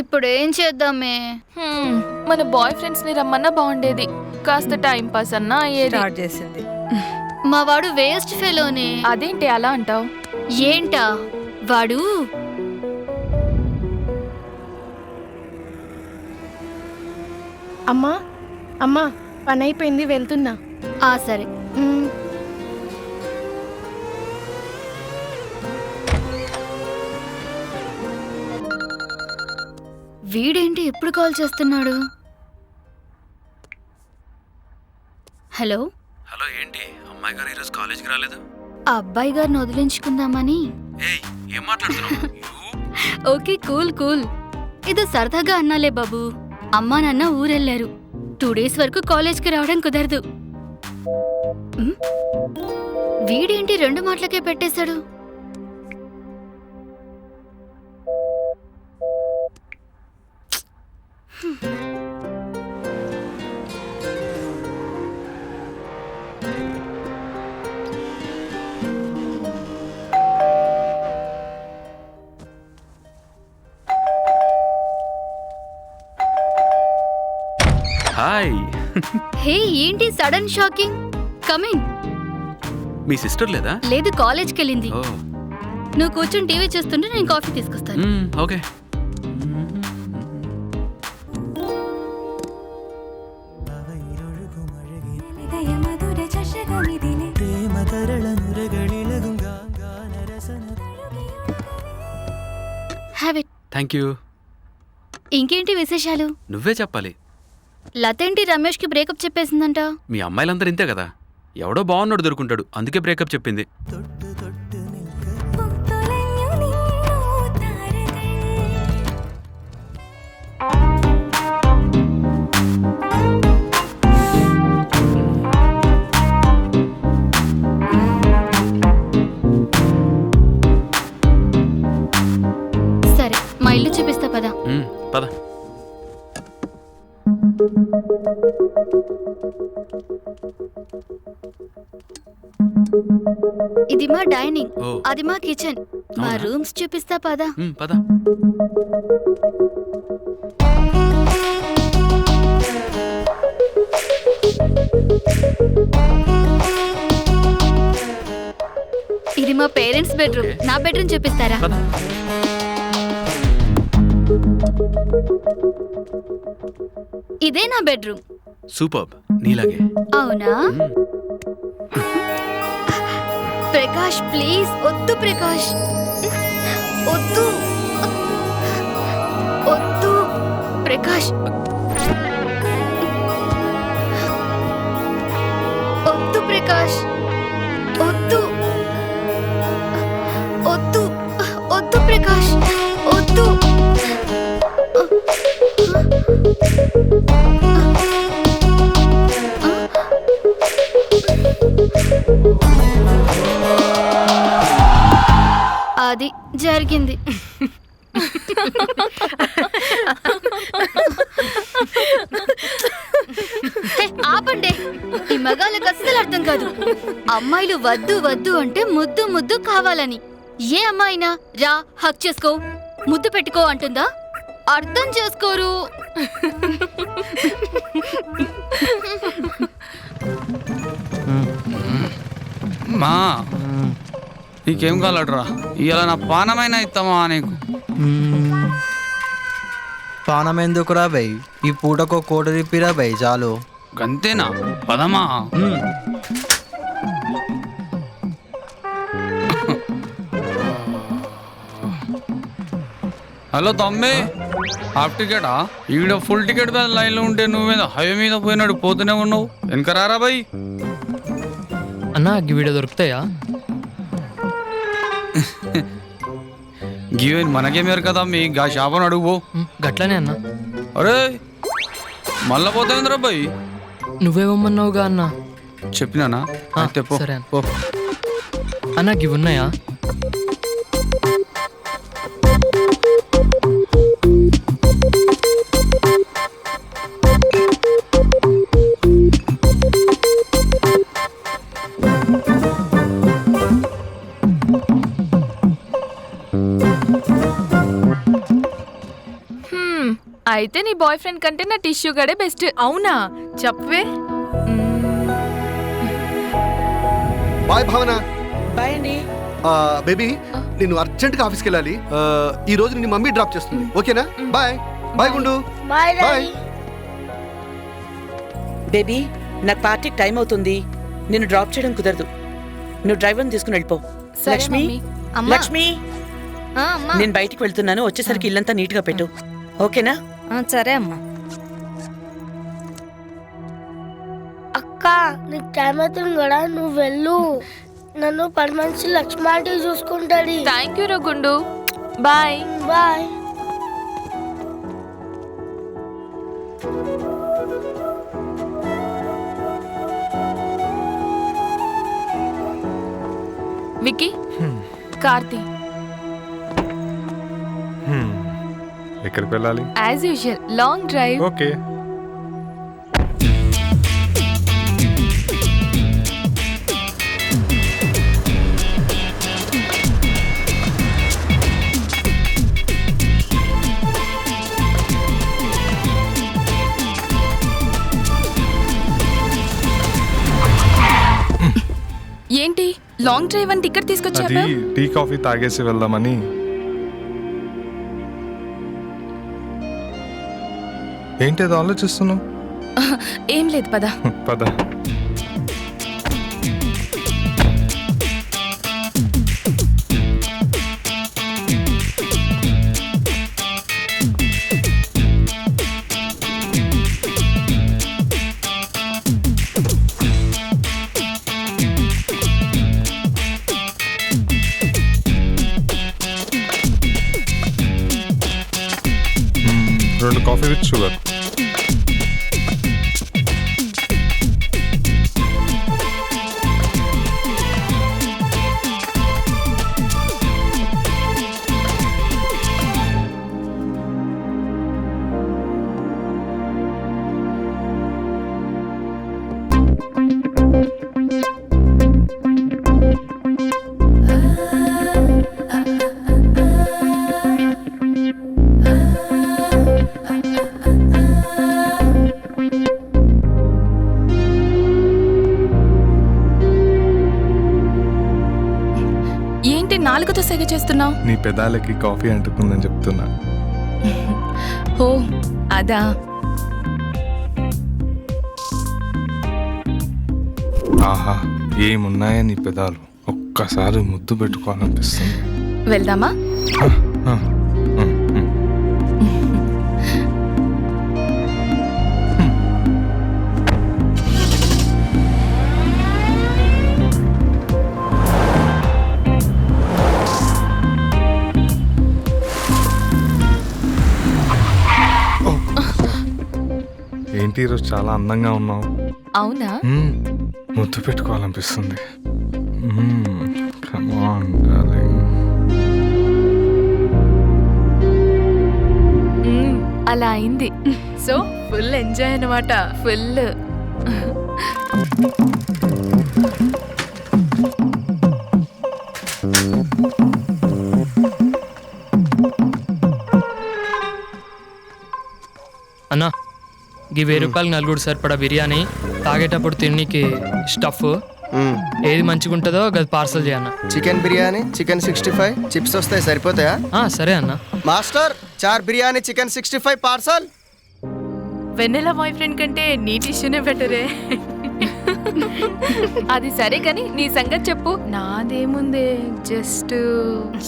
ఇప్పుడు ఏం చేద్దామే? మన బాయ్ ఫ్రెండ్స్ ని రమ్మన్నా బాగుండేది. కాస్త టైం పాస్ అన్నా అయ్యేది. స్టార్ట్ చేసింది. మా వాడు వేస్ట్ ఫెలోనే. అదేంటి అలా అంటావు? ఏంటా వాడు? అమ్మా అమ్మా పని అయిపోయింది, వెళ్తున్నా. సరే. వీడేంటి ఎప్పుడు కాల్ చేస్తున్నాడు? హలో. హలో, ఏంటి అమ్మాయి గారు ఈరోజు కాలేజీకి రాలేదు? ఆ అబ్బాయి గారిని వదిలించుకుందామని. ఏయ్, ఏం మాట్లాడుతున్నావు? Okay, cool cool. ఏదో సరదాగా అన్నాలే బాబు. అమ్మా నాన్న ఊరెళ్ళారు. 2 days వరకు కాలేజ్కి రావడం కుదరదు. వీడేంటి 2 మాటలకే పెట్టేశాడు? హాయ్. హే, ఏంటి సడన్ షాకింగ్? కమింగ్. మీ సిస్టర్ లేదా? లేదు, కాలేజ్కి వెళ్ళింది. ఓ, నువ్వు కూర్చొని టీవీ చూస్తుంటే నేను కాఫీ తీసుకొస్తాను. Okay. Have it. Thank you. ఇంకేంటి విశేషాలు? నువ్వే చెప్పాలి. లతేంటి రమేష్కి బ్రేకప్ చెప్పేసిందంట. మీ అమ్మాయిలందరూ ఇంతే కదా, ఎవడో బాగున్నాడు దొరుకుంటాడు, అందుకే బ్రేకప్ చెప్పింది. సరే, మా ఇల్లు చూపిస్తా పద. పద. ఇది మా డైనింగ్, ఓ. అది మా కిచెన్. మా అవునా? రూమ్స్ చూపిస్తా పద. పద. ఇది మా పేరెంట్స్ బెడ్రూమ్. ఓకే. నా బెడ్రూమ్ చూపిస్తారా? పద. ఇదే నా బెడ్రూమ్. సూపర్బ్, నీలాగే. అవునా? ప్రకాష్ ప్లీజ్, వద్దు ప్రకాష్, వద్దు వద్దు ప్రకాష్, వద్దు ప్రకాష్, వద్దు వద్దు వద్దు ప్రకాష్, వద్దు. అది జరిగింది. ఆపండి, ఈ మగాళ్ళకి అస్సలు అర్థం కాదు. అమ్మాయిలు వద్దు వద్దు అంటే ముద్దు ముద్దు కావాలని. ఏ అమ్మాయినా రా హక్ చేసుకో, ముద్దు పెట్టుకో అంటుందా? అర్థం చేసుకోరు. మా నీకేం కావాలట్రా? ఇవాళ నా పానమైనా ఇస్తామా నీకు? పానం ఎందుకురా బై? ఈ పూటకో కోట తిప్పిరా బై, చాలు. గంతేనా? పదమా. హలో తమ్మి, హాఫ్ టికెటా? ఈడ ఫుల్ టికెట్ మీద లైన్లో ఉంటే నువ్వేదో హైవే మీద పోయినాడు పోతూనే ఉన్నావు. వెనక రారా బై. అన్నా వీడియో దొరుకుతాయా? గీవెన్ మనకేమేరు కదా, మీ గా షాపని అడుగు. గట్లనే అన్నా. అరే మళ్ళా పోతాయిందిరా బై. నువ్వేమన్నావుగా అన్నా? చెప్పినానా? అయితే పో. సరే పో. అన్నా ఇవి ఉన్నాయా? అయితే నీ బాయ్ ఫ్రెండ్ కంటే నా టిష్యూ గడే బెస్ట్. అవునా చెప్పవే. బాయ్ భావన. బాయ్ అండి. బేబీ నేను అర్జెంట్గా ఆఫీస్కి వెళ్ళాలి. ఈ రోజు నిన్ను మమ్మీ డ్రాప్ చేస్తుంది, ఓకేనా? బాయ్ బాయ్ గుండు. బాయ్. బేబీ నాకు పార్టీకి టైం అవుతుంది, నిన్ను డ్రాప్ చేయడం కుదరదు. నువ్వు డ్రైవర్ని తీసుకుని వెళ్ళిపో. సరే, లక్ష్మి మమ్మీ. అమ్మా. లక్ష్మి ఆ, అమ్మా. నేను బయటికి వెళ్తున్నాను, వచ్చేసరికి ఇల్లంతా నీట్ గా పెట్టు, ఓకేనా? సరే అమ్మా. అక్క నీకు టైం అవుతుంది కదా, నువ్వు వెళ్ళు. నన్ను పని మనిషి లక్ష్మి ఆంటీ చూసుకుంటాడు. థ్యాంక్ యూ గుండు. బాయ్. బాయ్. విక్కీ, కార్తీ. ఎక్కడికి వెళ్ళాలి? As usual long drive. Okay. ఏంటి లాంగ్ డ్రైవ్ అని టికెట్ అది తీసుకొచ్చావా? టీ కాఫీ తాగేసి వెళ్దామని. ఏంటి అది ఆలోచిస్తున్నావు? ఏం లేదు, పద. పద. రెండు కాఫీ విత్ షుగర్. ఏంటి నాలుగుతో సెగ చేస్తున్నావు? నీ పెదాలకి కాఫీ అంటుకుందని చెప్తున్నా. ఓ అదా. ఆహా, ఏమున్నాయా నీ పెదాలు, ఒక్కసారి ముద్దు పెట్టుకోవాలనిపిస్తుంది. వెళ్దామా? ఆ, ఆ, ఉమ్, ఉమ్. ఏంటి ఈరోజు చాలా అందంగా ఉన్నావు. అవునా? ముద్దు పెట్టుకోవాలనిపిస్తుంది. Come on, darling. అలా అయింది. సో ఫుల్ ఎంజాయ్ అన్నమాట. ఫుల్. అన్నా ఈ 1000 రూపాయలు నలుగురు సరిపడా బిర్యానీ, తాగేటప్పుడు తిన్నీకి స్టఫ్ ఏది మంచిగా ఉంటుందో అది పార్సల్ చేయన్న. చికెన్ బిర్యానీ, చికెన్ 65 చిప్స్ వస్తాయి, సరిపోతాయా? సరే అన్న. Master 4 biryani chicken 65 parcel. వెన్నెలా బాయ్ ఫ్రెండ్ కంటే నీ టిష్యూనే బెటరే. అది సరే కానీ నీ సంగతి చెప్పు. నాదేముందే, జస్ట్